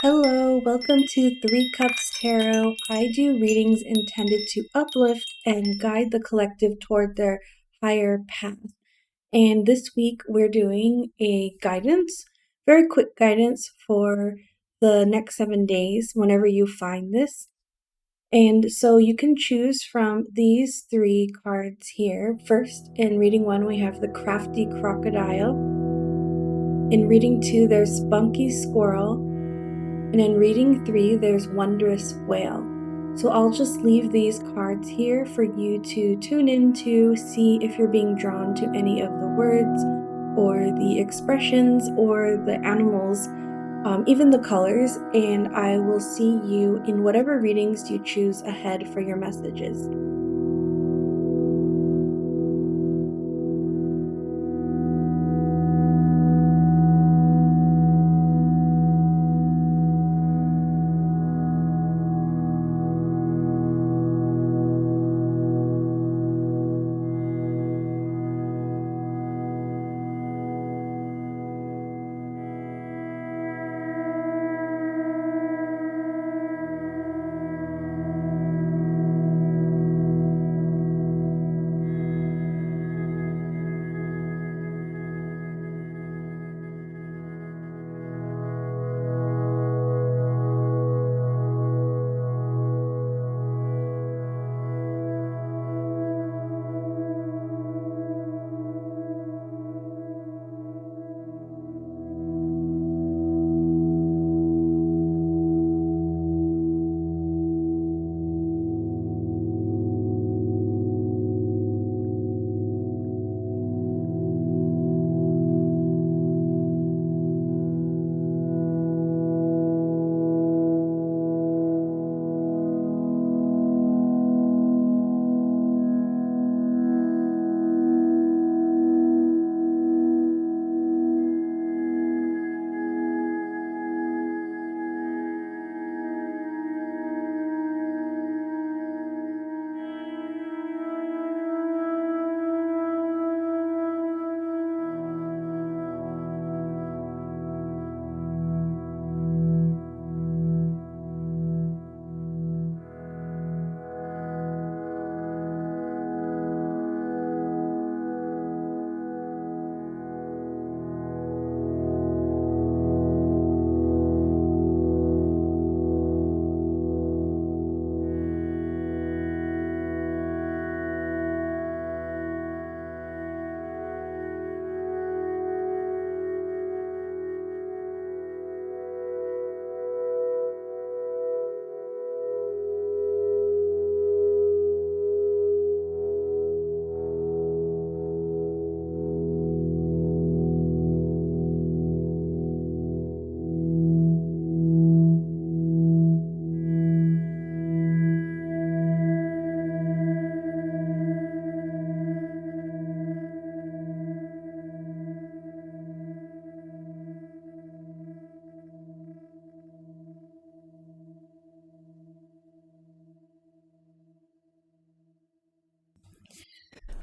Hello, welcome to Three Cups Tarot. I do readings intended to uplift and guide the collective toward their higher path. And this week we're doing a guidance, very quick guidance for the next 7 days whenever you find this. And so you can choose from these 3 cards here. First, in reading 1, we have the Crafty Crocodile. In reading 2, there's Spunky Squirrel. And in reading 3, there's Wondrous Whale. So I'll just leave these cards here for you to tune into, see if you're being drawn to any of the words or the expressions or the animals, even the colors, and I will see you in whatever readings you choose ahead for your messages.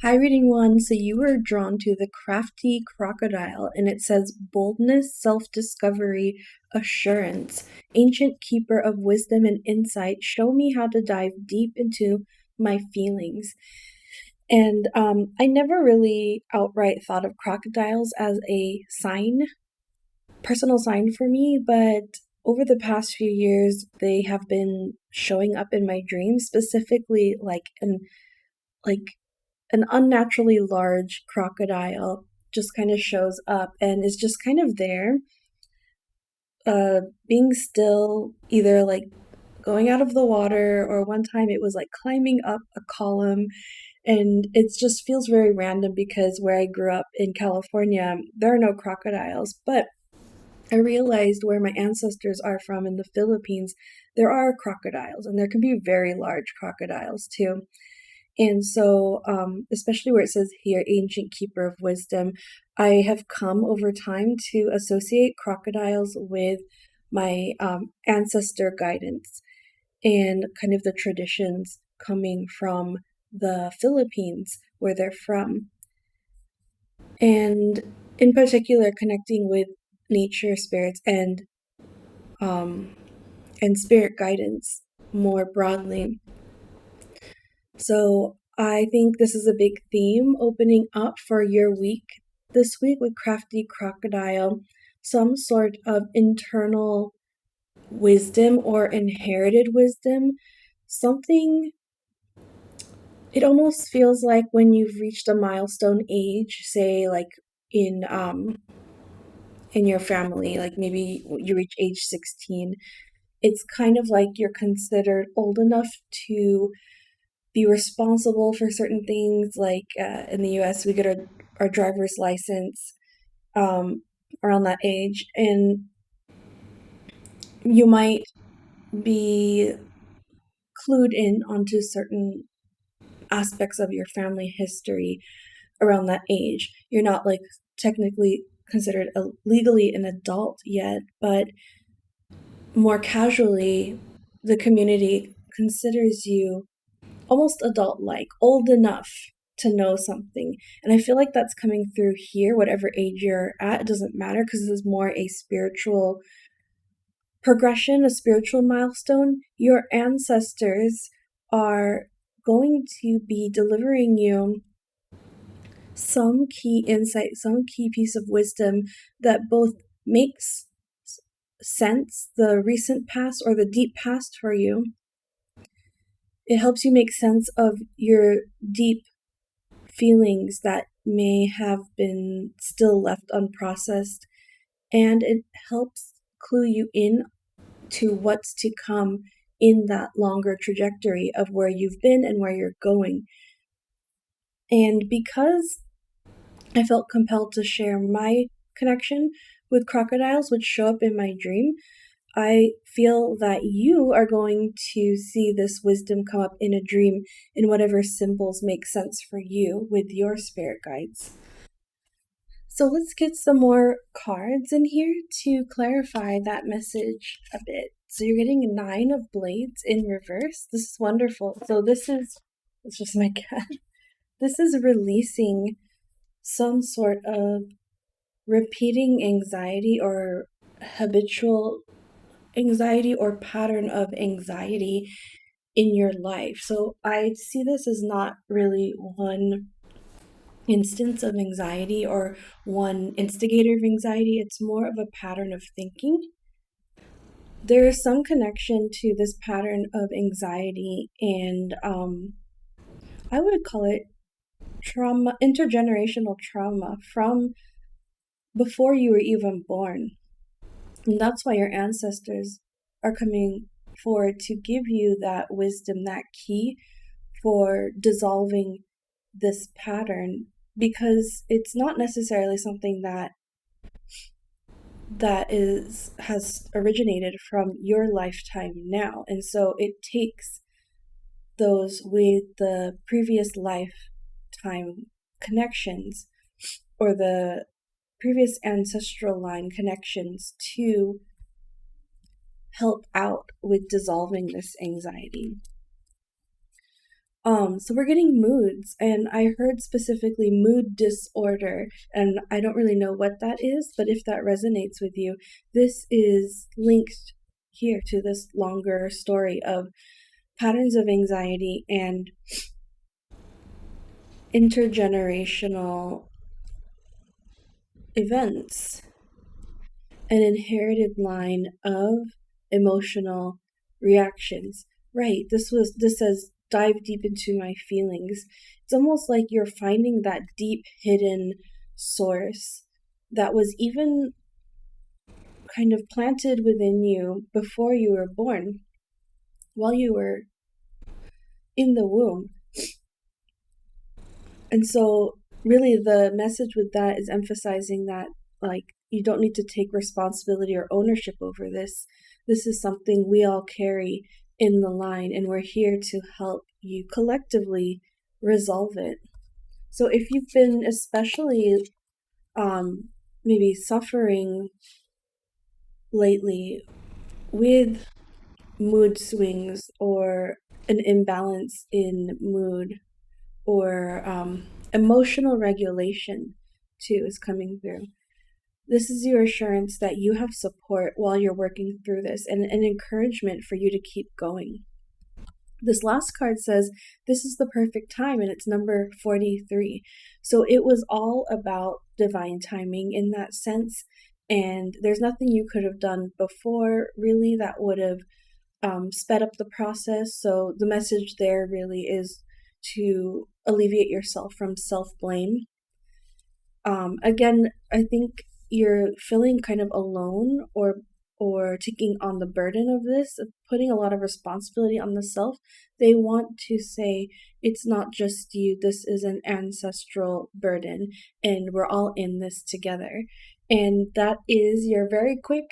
Hi, reading 1. So you were drawn to the Crafty Crocodile, and it says boldness, self-discovery, assurance, ancient keeper of wisdom and insight, show me how to dive deep into my feelings. And I never really outright thought of crocodiles as a personal sign for me, but over the past few years, they have been showing up in my dreams, specifically like an unnaturally large crocodile just kind of shows up and is just kind of there, being still, either like going out of the water, or one time it was like climbing up a column. And it just feels very random because where I grew up in California, there are no crocodiles. But I realized where my ancestors are from in the Philippines, there are crocodiles, and there can be very large crocodiles too. And so, especially where it says here, ancient keeper of wisdom, I have come over time to associate crocodiles with my ancestor guidance and kind of the traditions coming from the Philippines, where they're from. And in particular, connecting with nature spirits and and spirit guidance more broadly. So I think this is a big theme opening up for your week this week with Crafty Crocodile, some sort of internal wisdom or inherited wisdom, something. It almost feels like when you've reached a milestone age, say like in um in your family, like maybe you reach age 16, it's kind of like you're considered old enough to be responsible for certain things. Like in the US, we get our driver's license um, around that age, and you might be clued in onto certain aspects of your family history around that age. You're not like technically considered legally an adult yet, but more casually, the community considers you almost adult like, old enough to know something. And I feel like that's coming through here, whatever age you're at, it doesn't matter because this is more a spiritual progression, a spiritual milestone. Your ancestors are going to be delivering you some key insight, some key piece of wisdom that both makes sense, the recent past or the deep past for you. It helps you make sense of your deep feelings that may have been still left unprocessed, and it helps clue you in to what's to come in that longer trajectory of where you've been and where you're going. And because I felt compelled to share my connection with crocodiles, which show up in my dream, I feel that you are going to see this wisdom come up in a dream in whatever symbols make sense for you with your spirit guides. So let's get some more cards in here to clarify that message a bit. So you're getting 9 of Blades in reverse. This is wonderful. So it's just my cat. This is releasing some sort of repeating anxiety or habitual anxiety or pattern of anxiety in your life. So I see this as not really one instance of anxiety or one instigator of anxiety. It's more of a pattern of thinking. There is some connection to this pattern of anxiety, and I would call it trauma, intergenerational trauma from before you were even born. And that's why your ancestors are coming forward to give you that wisdom, that key for dissolving this pattern, because it's not necessarily something that has originated from your lifetime now. And so it takes those with the previous lifetime connections or the previous ancestral line connections to help out with dissolving this anxiety. So we're getting moods, and I heard specifically mood disorder, and I don't really know what that is, but if that resonates with you, this is linked here to this longer story of patterns of anxiety and intergenerational events, an inherited line of emotional reactions. Right, this says dive deep into my feelings. It's almost like you're finding that deep hidden source that was even kind of planted within you before you were born, while you were in the womb. And so really the message with that is emphasizing that, like, you don't need to take responsibility or ownership over this. This is something we all carry in the line, and we're here to help you collectively resolve it. So if you've been especially maybe suffering lately with mood swings or an imbalance in mood or emotional regulation too is coming through. This is your assurance that you have support while you're working through this and an encouragement for you to keep going. This last card says this is the perfect time, and it's number 43. So it was all about divine timing in that sense. And there's nothing you could have done before, really, that would have sped up the process. So the message there really is to alleviate yourself from self blame. Again, I think you're feeling kind of alone or taking on the burden of this, putting a lot of responsibility on the self. They want to say it's not just you, this is an ancestral burden, and we're all in this together. And that is your very quick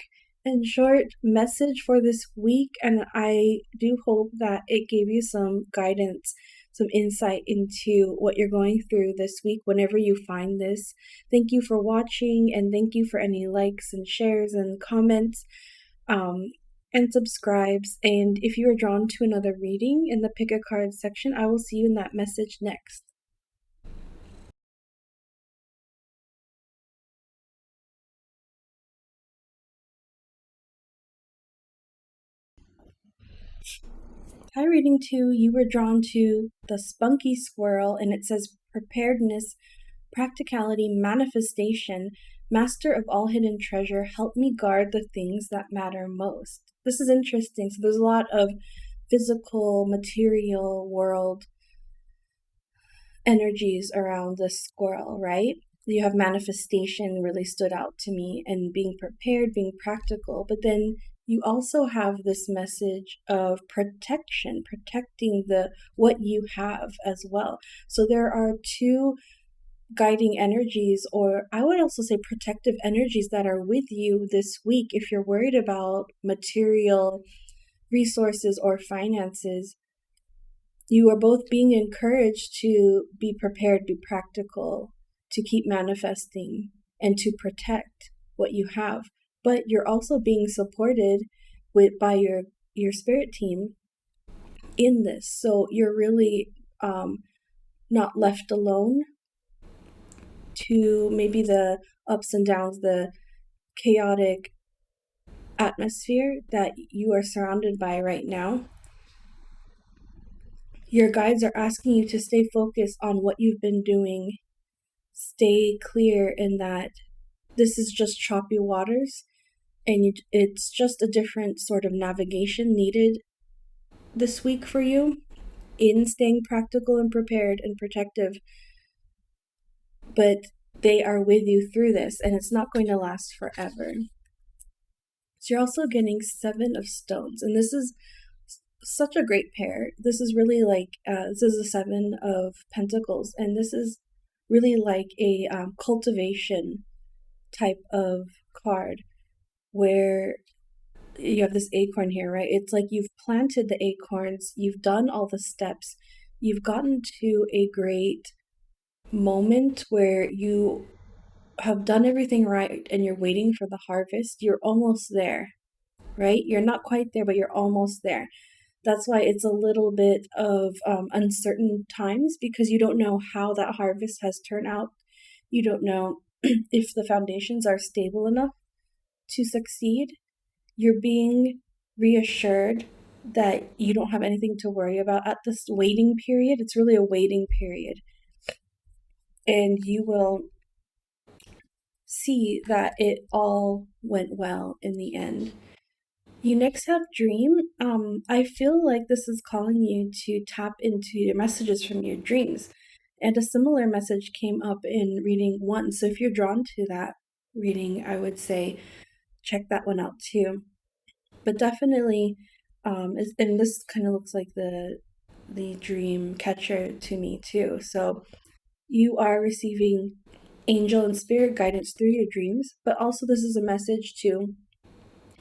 and short message for this week. And I do hope that it gave you some guidance, some insight into what you're going through this week whenever you find this. Thank you for watching, and thank you for any likes and shares and comments and subscribes. And if you are drawn to another reading in the pick a card section, I will see you in that message next. Hi, reading 2. You were drawn to the spunky squirrel, and it says preparedness, practicality, manifestation, master of all hidden treasure, help me guard the things that matter most. This is interesting. So there's a lot of physical, material world energies around the squirrel, right? You have manifestation really stood out to me, and being prepared, being practical, but then you also have this message of protection, protecting the what you have as well. So there are two guiding energies, or I would also say protective energies, that are with you this week. If you're worried about material resources or finances, you are both being encouraged to be prepared, be practical, to keep manifesting, and to protect what you have. But you're also being supported by your spirit team in this. So you're really not left alone to maybe the ups and downs, the chaotic atmosphere that you are surrounded by right now. Your guides are asking you to stay focused on what you've been doing. Stay clear in that this is just choppy waters, and it's just a different sort of navigation needed this week for you in staying practical and prepared and protective. But they are with you through this, and it's not going to last forever. So you're also getting 7 of stones, and this is such a great pair. This is really like, this is the 7 of pentacles, and this is really like a cultivation type of card, where you have this acorn here, right? It's like you've planted the acorns, you've done all the steps, you've gotten to a great moment where you have done everything right and you're waiting for the harvest. You're almost there, right? You're not quite there, but you're almost there. That's why it's a little bit of uncertain times, because you don't know how that harvest has turned out. You don't know if the foundations are stable enough to succeed. You're being reassured that you don't have anything to worry about at this waiting period. It's really a waiting period. And you will see that it all went well in the end. You next have dream. I feel like this is calling you to tap into your messages from your dreams. And a similar message came up in reading 1. So if you're drawn to that reading, I would say check that one out too. But definitely, and this kind of looks like the dream catcher to me too. So you are receiving angel and spirit guidance through your dreams, but also this is a message to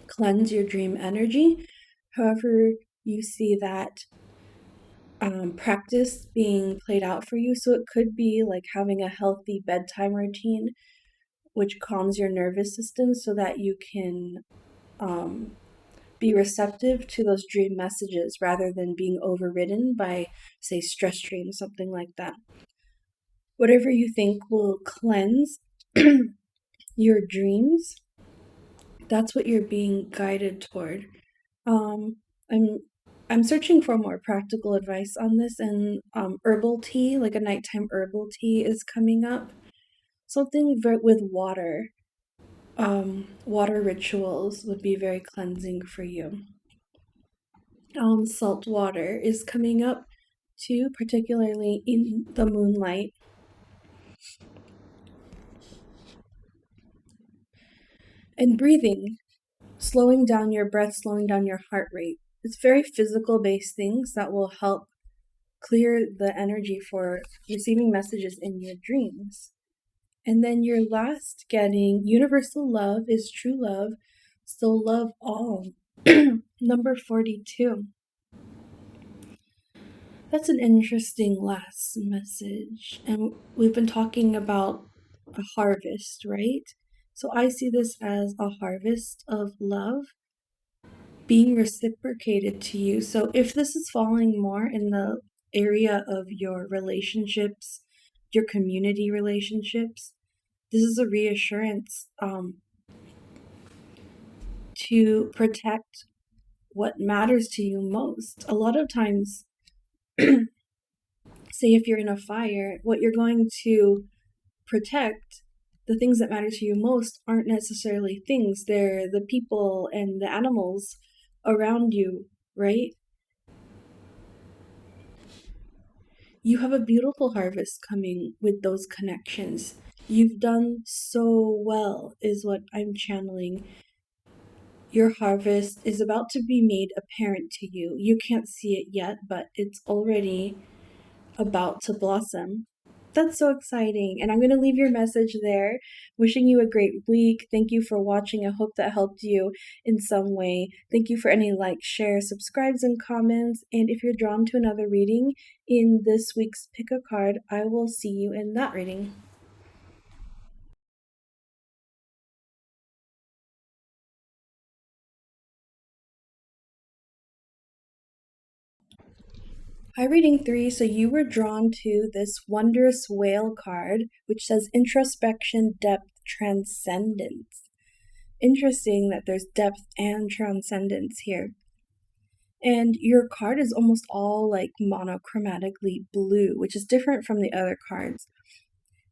cleanse your dream energy. However you see that practice being played out for you. So it could be like having a healthy bedtime routine, which calms your nervous system so that you can be receptive to those dream messages rather than being overridden by, say, stress dreams, something like that. Whatever you think will cleanse your dreams. That's what you're being guided toward. Um, I'm I'm searching for more practical advice on this, and herbal tea, like a nighttime herbal tea, is coming up. Something with water. Water rituals would be very cleansing for you. Salt water is coming up too, particularly in the moonlight. And breathing, slowing down your breath, slowing down your heart rate. It's very physical based things that will help clear the energy for receiving messages in your dreams. And then your last getting universal love is true love, so love all. Number 42. That's an interesting last message. And we've been talking about a harvest, right? So I see this as a harvest of love being reciprocated to you. So if this is falling more in the area of your relationships, your community relationships, this is a reassurance to protect what matters to you most. A lot of times, say if you're in a fire, what you're going to protect, the things that matter to you most, aren't necessarily things, they're the people and the animals around you, right? You have a beautiful harvest coming with those connections. You've done so well, is what I'm channeling. Your harvest is about to be made apparent to you. You can't see it yet, but it's already about to blossom. That's so exciting. And I'm going to leave your message there. Wishing you a great week. Thank you for watching. I hope that helped you in some way. Thank you for any likes, shares, subscribes, and comments. And if you're drawn to another reading in this week's Pick a Card, I will see you in that reading. Hi, reading 3. So you were drawn to this wondrous whale card, which says introspection, depth, transcendence. Interesting that there's depth and transcendence here. And your card is almost all like monochromatically blue, which is different from the other cards.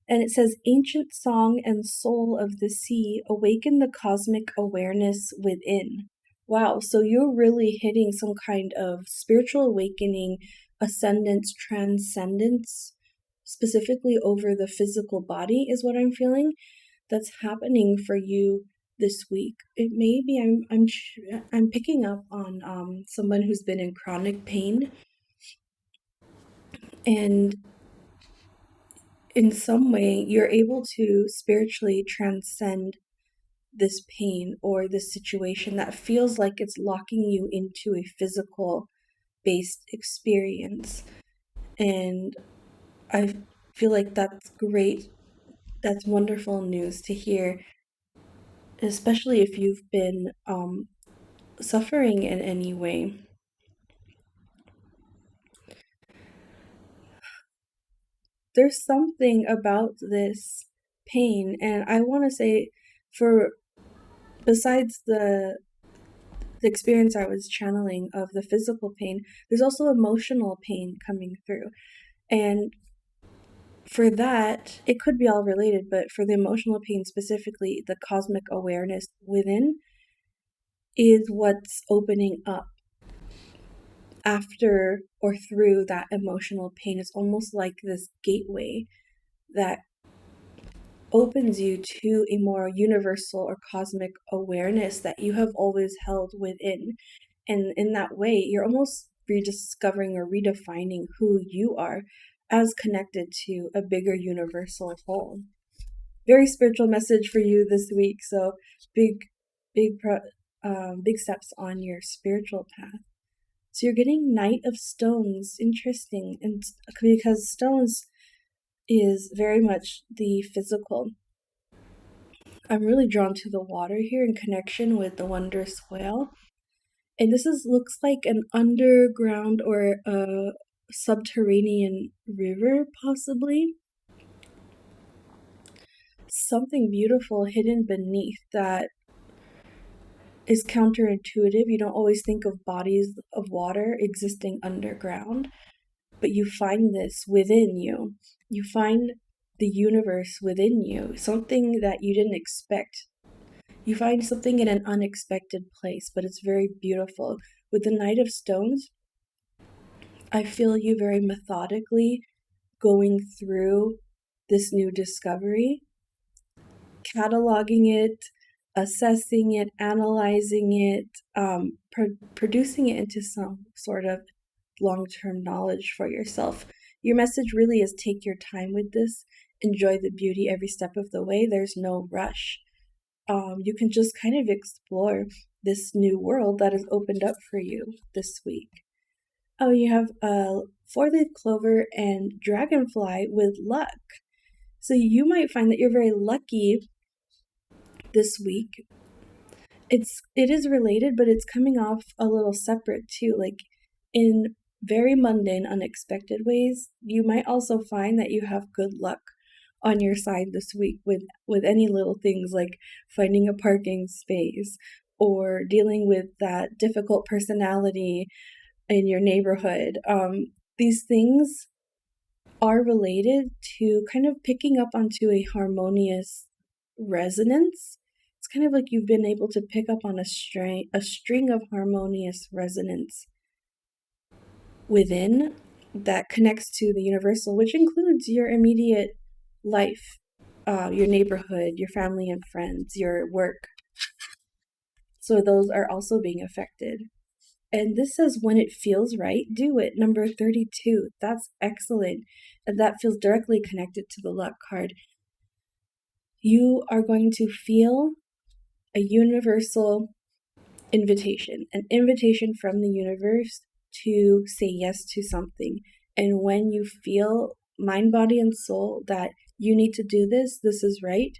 And it says, ancient song and soul of the sea, awaken the cosmic awareness within. Wow, so you're really hitting some kind of spiritual awakening, ascendance, transcendence, specifically over the physical body, is what I'm feeling. That's happening for you this week. It may be I'm picking up on someone who's been in chronic pain, and in some way you're able to spiritually transcend this pain or this situation that feels like it's locking you into a physical based experience. And I feel like that's great. That's wonderful news to hear, especially if you've been suffering in any way. There's something about this pain, and I want to say, for besides the experience I was channeling of the physical pain, there's also emotional pain coming through. And for that, it could be all related, but for the emotional pain specifically, the cosmic awareness within is what's opening up after or through that emotional pain. It's almost like this gateway that opens you to a more universal or cosmic awareness that you have always held within. And in that way, you're almost rediscovering or redefining who you are as connected to a bigger universal whole. Very spiritual message for you this week. So big steps on your spiritual path. So you're getting Knight of Stones. Interesting. And because stones is very much the physical. I'm really drawn to the water here in connection with the wondrous whale. And this looks like an underground or a subterranean river, possibly. something beautiful hidden beneath that is counterintuitive. You don't always think of bodies of water existing underground, but you find this within you. You find the universe within you, something that you didn't expect. You find something in an unexpected place, but it's very beautiful. With the Knight of Stones, I feel you very methodically going through this new discovery, cataloging it, assessing it, analyzing it, producing it into some sort of long-term knowledge for yourself. Your message really is take your time with this, enjoy the beauty every step of the way. There's no rush. You can just kind of explore this new world that has opened up for you this week. Oh, you have a four-leaf clover and dragonfly with luck. So you might find that you're very lucky this week. It is related, but it's coming off a little separate too. Like in very mundane, unexpected ways, you might also find that you have good luck on your side this week with any little things like finding a parking space or dealing with that difficult personality in your neighborhood. These things are related to kind of picking up onto a harmonious resonance. It's kind of like you've been able to pick up on a string of harmonious resonance within that connects to the universal, which includes your immediate life, your neighborhood, your family and friends, your work. So those are also being affected. And this says when it feels right, do it. Number 32. That's excellent. And that feels directly connected to the luck card. You are going to feel a universal invitation, an invitation from the universe to say yes to something. And when you feel mind, body, and soul that you need to do this, this is right,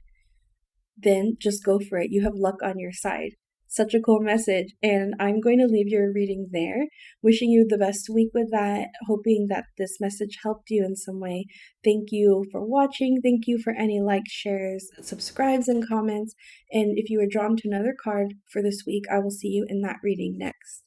then just go for it. You have luck on your side. Such a cool message. And I'm going to leave your reading there. Wishing you the best week with that. Hoping that this message helped you in some way. Thank you for watching. Thank you for any likes, shares, subscribes, and comments. And if you were drawn to another card for this week, I will see you in that reading next.